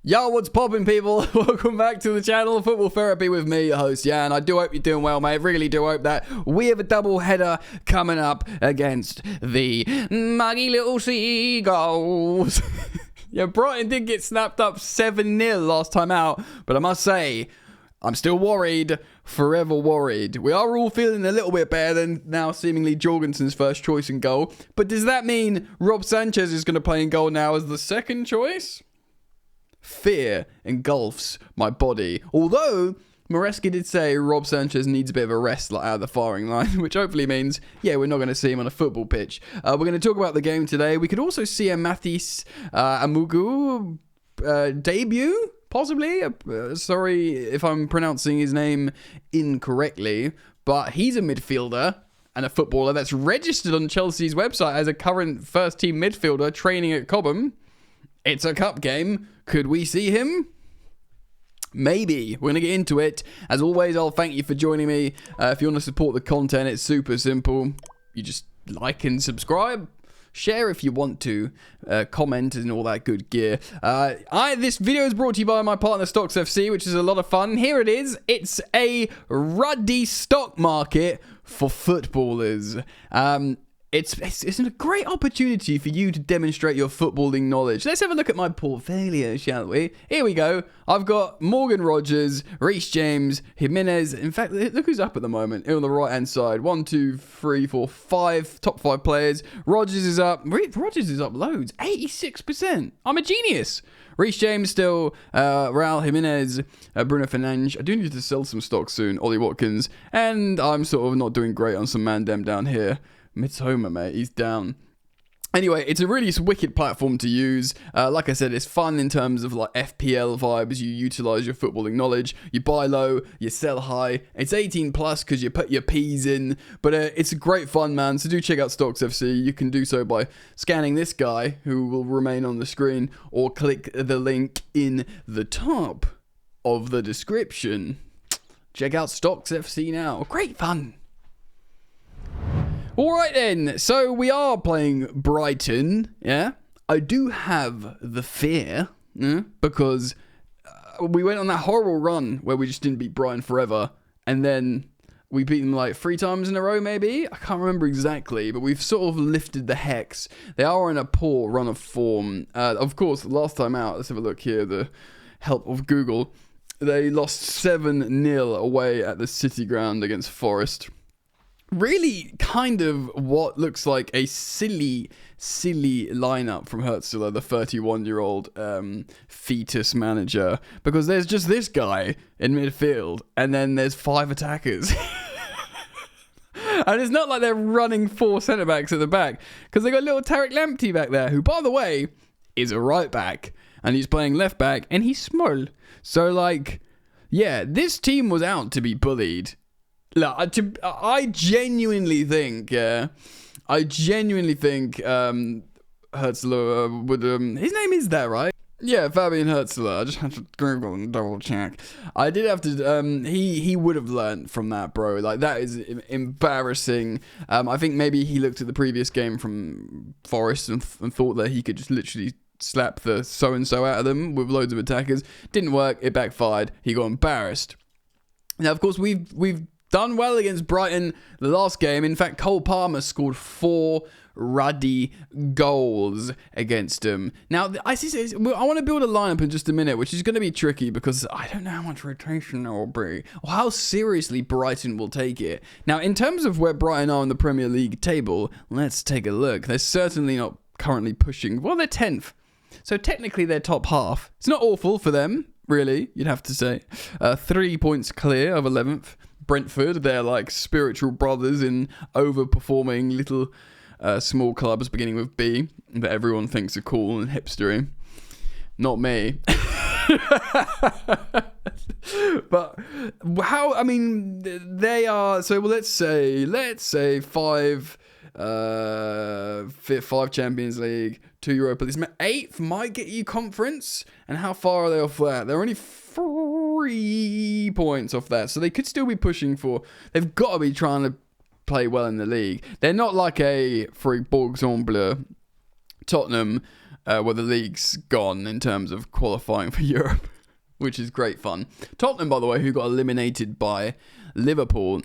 Yo, what's poppin', people? Welcome back to the channel, Football Therapy with me, your host, Jan. I do hope you're doing well, mate. Really do hope that we have a double header coming up against the muggy little seagulls. Yeah, Brighton did get snapped up 7-0 last time out, but I must say, I'm still worried, forever worried. We are all feeling a little bit better than now seemingly Jorgensen's first choice in goal. But does that mean Rob Sanchez is going to play in goal now as the second choice? Fear engulfs my body. Although, Maresca did say Rob Sanchez needs a bit of a rest out of the firing line, which hopefully means, yeah, we're not going to see him on a football pitch. We're going to talk about the game today. We could also see a Mathis Amougou debut, possibly. Sorry if I'm pronouncing his name incorrectly, but he's a midfielder and a footballer that's registered on Chelsea's website as a current first-team midfielder training at Cobham. It's a cup game. Could we see him? Maybe. We're going to get into it. As always, I'll thank you for joining me. If you want to support the content, it's super simple. You just like and subscribe. Share if you want to. Comment and all that good gear. This video is brought to you by my partner Stocks FC, which is a lot of fun. Here it is. It's a ruddy stock market for footballers. It's a great opportunity for you to demonstrate your footballing knowledge. Let's have a look at my portfolio, shall we? Here we go. I've got Morgan Rogers, Reece James, Jimenez. In fact, look who's up at the moment on the right-hand side. 1, 2, 3, 4, 5. Top 5 players. Rogers is up. Rogers is up loads. 86%. I'm a genius. Reece James still, Raul Jimenez, Bruno Fernandes. I do need to sell some stocks soon. Ollie Watkins. And I'm sort of not doing great on some Mandem down here. Mitoma, mate, he's down. Anyway, it's a really wicked platform to use. Like I said, it's fun in terms of like FPL vibes. You utilize your footballing knowledge. You buy low, you sell high. It's 18 plus because you put your P's in. But it's a great fun, man. So do check out Stocks FC. You can do so by scanning this guy, who will remain on the screen, or click the link in the top of the description. Check out Stocks FC now. Great fun. Alright then, so we are playing Brighton, yeah? I do have the fear, because we went on that horrible run where we just didn't beat Brighton forever, and then we beat them like 3 times in a row maybe? I can't remember exactly, but we've sort of lifted the hex. They are in a poor run of form. Of course, last time out, let's have a look here, the help of Google, they lost 7-0 away at the City ground against Forest. Really kind of what looks like a silly lineup from Hertzler, the 31-year-old fetus manager, because there's just this guy in midfield and then there's 5 attackers. And it's not like they're running 4 centre-backs at the back, because they got little Tariq Lamptey back there, who, by the way, is a right-back, and he's playing left-back, and he's small. So, like, yeah, this team was out to be bullied. Look, I genuinely think, Hertzler would, his name is that, right? Yeah, Fabian Hertzler. I just had to Google and double check. I did have to, he would have learned from that, bro. Like, that is embarrassing. I think maybe he looked at the previous game from Forest and thought that he could just literally slap the so-and-so out of them with loads of attackers. Didn't work. It backfired. He got embarrassed. Now, of course, we've done well against Brighton the last game. In fact, Cole Palmer scored 4 ruddy goals against them. Now, I want to build a lineup in just a minute, which is going to be tricky because I don't know how much rotation there will be or how seriously Brighton will take it. Now, in terms of where Brighton are in the Premier League table, let's take a look. They're certainly not currently pushing. Well, they're 10th. So technically, they're top half. It's not awful for them, really, you'd have to say. 3 points clear of 11th. Brentford, they're like spiritual brothers in overperforming little small clubs beginning with B that everyone thinks are cool and hipstery. Not me. But how, I mean, they are, so let's say 5 Champions League, 2 Europa League. 8th might get you conference. And how far are they off that? They're only 3 points off that. So they could still be pushing for, they've got to be trying to play well in the league. They're not like a, for example, Tottenham, well, the league's gone in terms of qualifying for Europe, which is great fun. Tottenham, by the way, who got eliminated by Liverpool,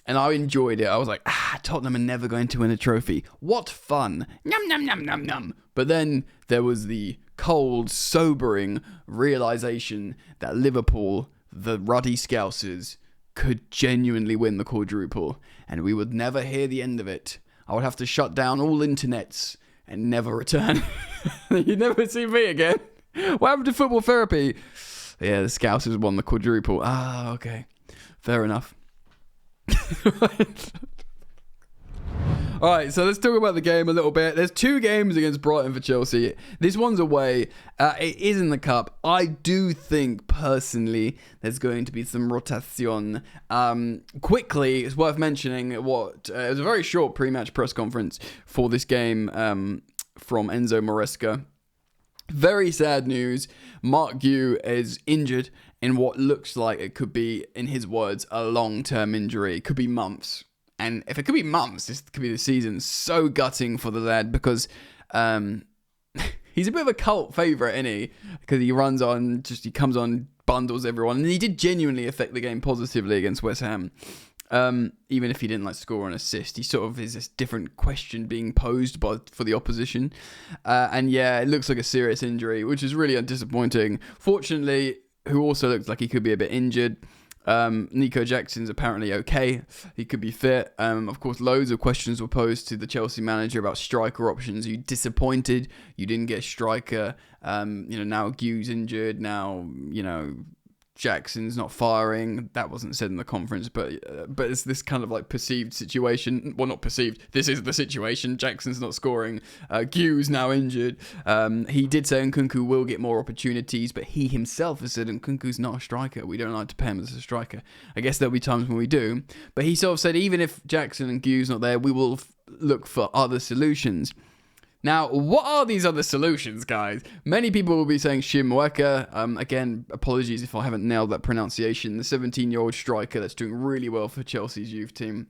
and I enjoyed it. I was like, Tottenham are never going to win a trophy. What fun. Num, num, num, num, num. But then there was the cold, sobering realization that Liverpool, the ruddy Scousers, could genuinely win the quadruple, and we would never hear the end of it. I would have to shut down all internets and never return. You'd never see me again. What happened to football therapy? Yeah, the Scousers won the quadruple. Okay. Fair enough. All right, so let's talk about the game a little bit. There's 2 games against Brighton for Chelsea. This one's away. It is in the cup. I do think, personally, there's going to be some rotación. Quickly, it's worth mentioning it was a very short pre-match press conference for this game from Enzo Maresca. Very sad news. Mark Guiu is injured in what looks like it could be, in his words, a long-term injury. It could be months. And if it could be months, this could be the season. So gutting for the lad, because he's a bit of a cult favourite, isn't he? Because he comes on, bundles everyone. And he did genuinely affect the game positively against West Ham. Even if he didn't score an assist, he sort of is this different question being posed for the opposition. And yeah, it looks like a serious injury, which is really disappointing. Fortunately, who also looks like he could be a bit injured, Nico Jackson's apparently okay. He could be fit. Of course, loads of questions were posed to the Chelsea manager about striker options. Are you disappointed you didn't get a striker? Now Guiu's injured. Now, Jackson's not firing. That wasn't said in the conference, but it's this kind of perceived situation. Well, not perceived. This is the situation. Jackson's not scoring. Guiu's now injured. He did say Nkunku will get more opportunities, but he himself has said Nkunku's not a striker. We don't like to pay him as a striker. I guess there'll be times when we do. But he sort of said even if Jackson and Guiu's not there, we will look for other solutions. Now, what are these other solutions, guys? Many people will be saying Shimweka. Again, apologies if I haven't nailed that pronunciation. The 17-year-old striker that's doing really well for Chelsea's youth team.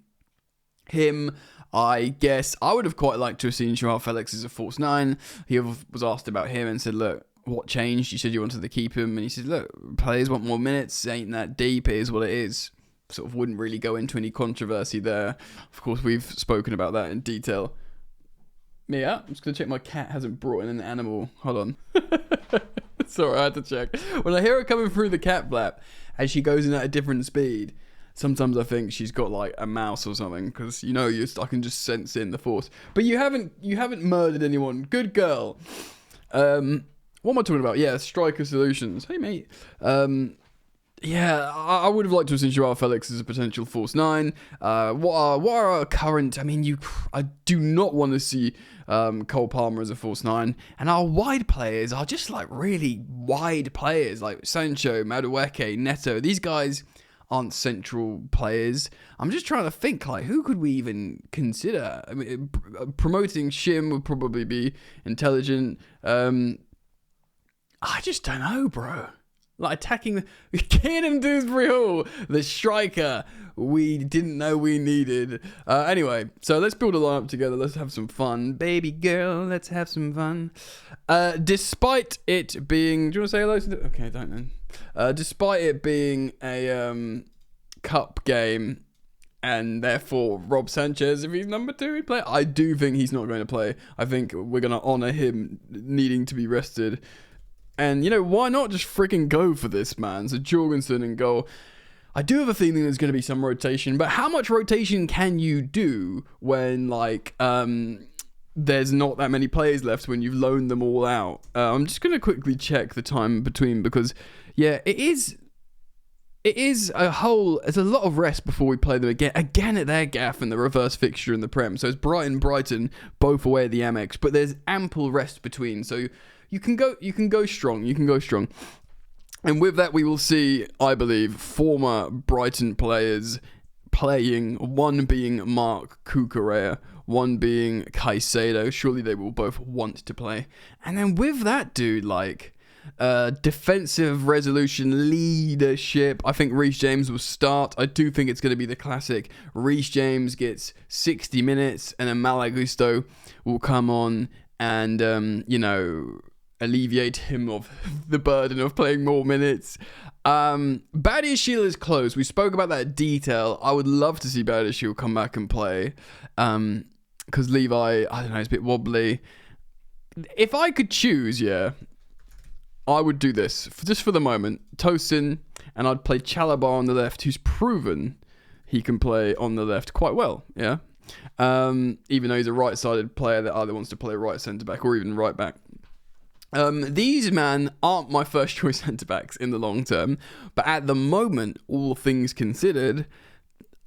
Him, I guess, I would have quite liked to have seen Joao Felix as a false 9. He was asked about him and said, look, what changed? You said you wanted to keep him. And he said, look, players want more minutes. It ain't that deep. It is what it is. Sort of wouldn't really go into any controversy there. Of course, we've spoken about that in detail. Mia, I'm just going to check my cat hasn't brought in an animal. Hold on. Sorry, I had to check. When I hear her coming through the cat flap as she goes in at a different speed, sometimes I think she's got a mouse or something, because I can just sense in the force. But you haven't murdered anyone. Good girl. What am I talking about? Yeah, striker solutions. Hey, mate. Yeah, I would have liked to have seen Joao Felix as a potential false 9. What are our current... I do not want to see Cole Palmer as a false 9. And our wide players are just really wide players, like Sancho, Madueke, Neto. These guys aren't central players. I'm just trying to think, who could we even consider? Promoting Shim would probably be intelligent. I just don't know, bro. Attacking Keenan Dewsbury Hall, the striker we didn't know we needed. Anyway, so let's build a lineup together. Let's have some fun. Baby girl, let's have some fun. Despite it being... Do you want to say hello to the... Okay, don't then. Despite it being a cup game, and therefore Rob Sanchez, if he's number 2, he'd play. I do think he's not going to play. I think we're going to honour him needing to be rested. And, why not just freaking go for this, man? So Jorgensen in goal. I do have a feeling there's going to be some rotation, but how much rotation can you do when, there's not that many players left when you've loaned them all out? I'm just going to quickly check the time between, because, yeah, it's a lot of rest before we play them again at their gaff in the reverse fixture in the Prem. So it's Brighton, both away at the Amex, but there's ample rest between, so... You can go strong. And with that, we will see, I believe, former Brighton players playing, one being Marc Cucurella, one being Caicedo. Surely they will both want to play. And then with that, dude, defensive resolution, leadership. I think Reece James will start. I do think it's going to be the classic. Reece James gets 60 minutes and then Malagusto will come on and alleviate him of the burden of playing more minutes. Badiashile is close. We spoke about that in detail. I would love to see Badiashile come back and play, because Levi, I don't know, it's a bit wobbly. If I could choose, I would do this just for the moment. Tosin, and I'd play Chalobah on the left, who's proven he can play on the left quite well. Even though he's a right-sided player that either wants to play right centre back or even right back. These aren't my first choice centre backs in the long term, but at the moment, all things considered,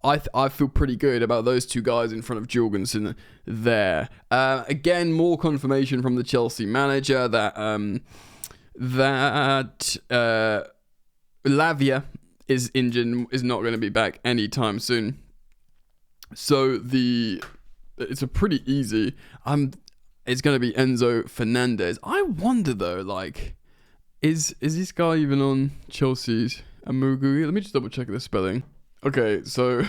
I feel pretty good about those two guys in front of Jorgensen there. Again, more confirmation from the Chelsea manager that Lavia is injured, is not going to be back anytime soon. So it's a pretty easy. It's going to be Enzo Fernandez. I wonder though, like, is this guy even on Chelsea's Amougou? Let me just double check the spelling. Okay, so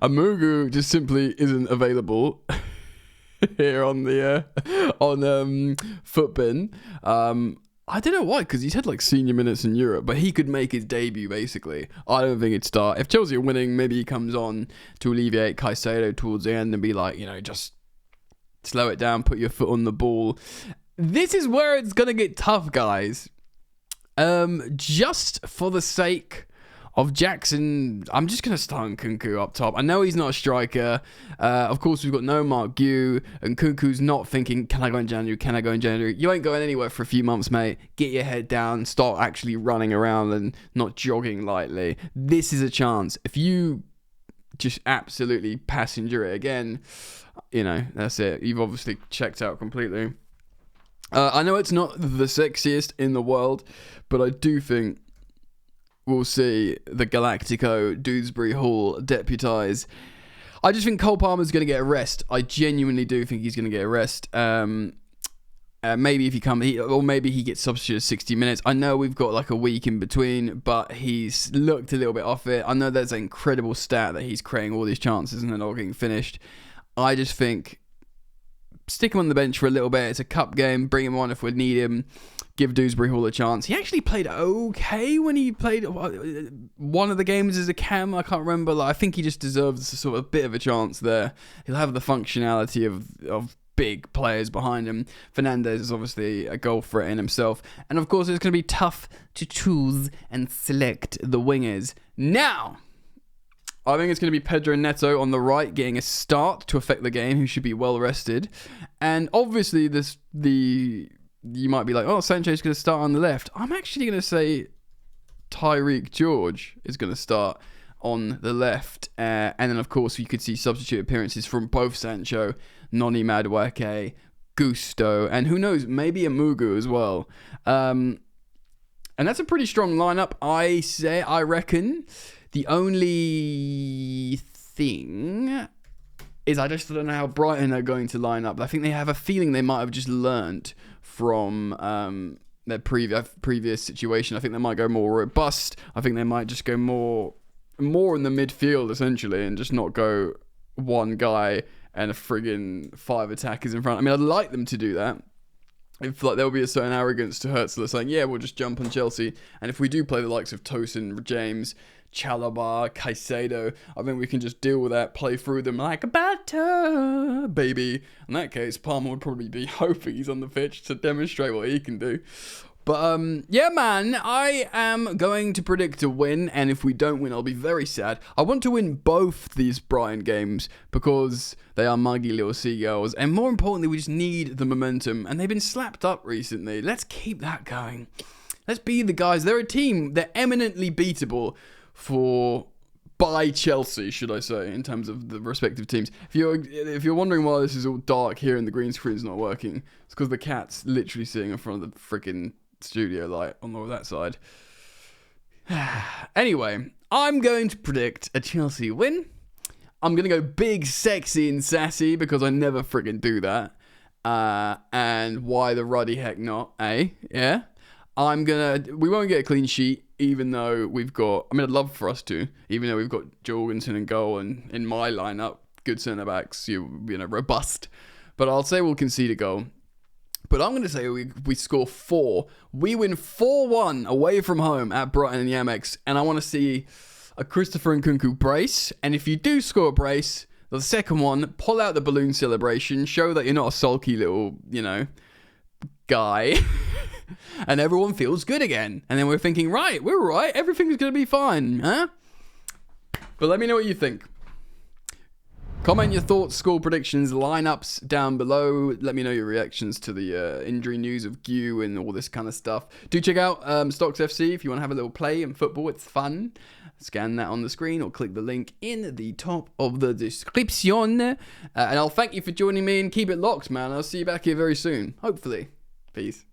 Amougou just simply isn't available here on the Footbin. I don't know why, because he's had like senior minutes in Europe, but he could make his debut basically. I don't think he'd start. If Chelsea are winning, maybe he comes on to alleviate Caicedo towards the end and be like, just slow it down, put your foot on the ball. This is where it's going to get tough, guys. Just for the sake of Jackson, I'm just going to start Nkunku up top. I know he's not a striker. Of course, we've got no Mark Guiu, and Nkunku's not thinking, can I go in January? You ain't going anywhere for a few months, mate. Get your head down, start actually running around and not jogging lightly. This is a chance. If you just absolutely passenger it again, that's it. You've obviously checked out completely. I know it's not the sexiest in the world, but I do think we'll see the Galactico Dewsbury Hall deputise. I just think Cole Palmer's going to get a rest. I genuinely do think he's going to get a rest. Maybe if maybe he gets substituted 60 minutes. I know we've got like a week in between, but he's looked a little bit off it. I know there's an incredible stat that he's creating all these chances and they're not getting finished. I just think stick him on the bench for a little bit. It's a cup game. Bring him on if we need him. Give Dewsbury Hall a chance. He actually played okay when he played one of the games as a cam. I can't remember. I think he just deserves a sort of bit of a chance there. He'll have the functionality of big players behind him. Fernandez is obviously a goal threat in himself. And of course, it's going to be tough to choose and select the wingers. Now, I think it's going to be Pedro Neto on the right, getting a start to affect the game, who should be well rested. And obviously, you might be like, oh, Sancho's going to start on the left. I'm actually going to say Tyreek George is going to start on the left. And then, of course, you could see substitute appearances from both Sancho, Noni Madueke, Gusto, and who knows, maybe Amougou as well. And that's a pretty strong lineup, I reckon. The only thing is I just don't know how Brighton are going to line up. I think they have a feeling they might have just learnt from their previous situation. I think they might go more robust. I think they might just go more in the midfield, essentially, and just not go one guy and a friggin' 5 attackers in front. I mean, I'd like them to do that. If there'll be a certain arrogance to Hertzler saying, yeah, we'll just jump on Chelsea. And if we do play the likes of Tosin, James, Chalobah, Caicedo, I think we can just deal with that, play through them like a batter, baby. In that case, Palmer would probably be hoping he's on the pitch to demonstrate what he can do. But, yeah, man, I am going to predict a win, and if we don't win, I'll be very sad. I want to win both these Brighton games because they are muggy little seagulls, and more importantly, we just need the momentum, and they've been slapped up recently. Let's keep that going. Let's be the guys. They're a team. They're eminently beatable by Chelsea, should I say, in terms of the respective teams. If you're wondering why this is all dark here and the green screen's not working, it's because the cat's literally sitting in front of the freaking studio light on that side. Anyway, I'm going to predict a Chelsea win. I'm going to go big, sexy, and sassy because I never freaking do that. And why the ruddy heck not, eh? Yeah. We won't get a clean sheet, even though I'd love for us to, even though we've got Jorgensen and goal and in my lineup, good centre backs, robust. But I'll say we'll concede a goal. But I'm going to say we score 4. We win 4-1 away from home at Brighton and the Amex. And I want to see a Christopher Nkunku brace. And if you do score a brace, the second one, pull out the balloon celebration. Show that you're not a sulky little, guy. And everyone feels good again. And then we're thinking, right, we're right. Everything's going to be fine. Huh? But let me know what you think. Comment your thoughts, score predictions, lineups down below. Let me know your reactions to the injury news of Guiu and all this kind of stuff. Do check out Stocks FC if you want to have a little play in football. It's fun. Scan that on the screen or click the link in the top of the description. And I'll thank you for joining me and keep it locked, man. I'll see you back here very soon. Hopefully. Peace.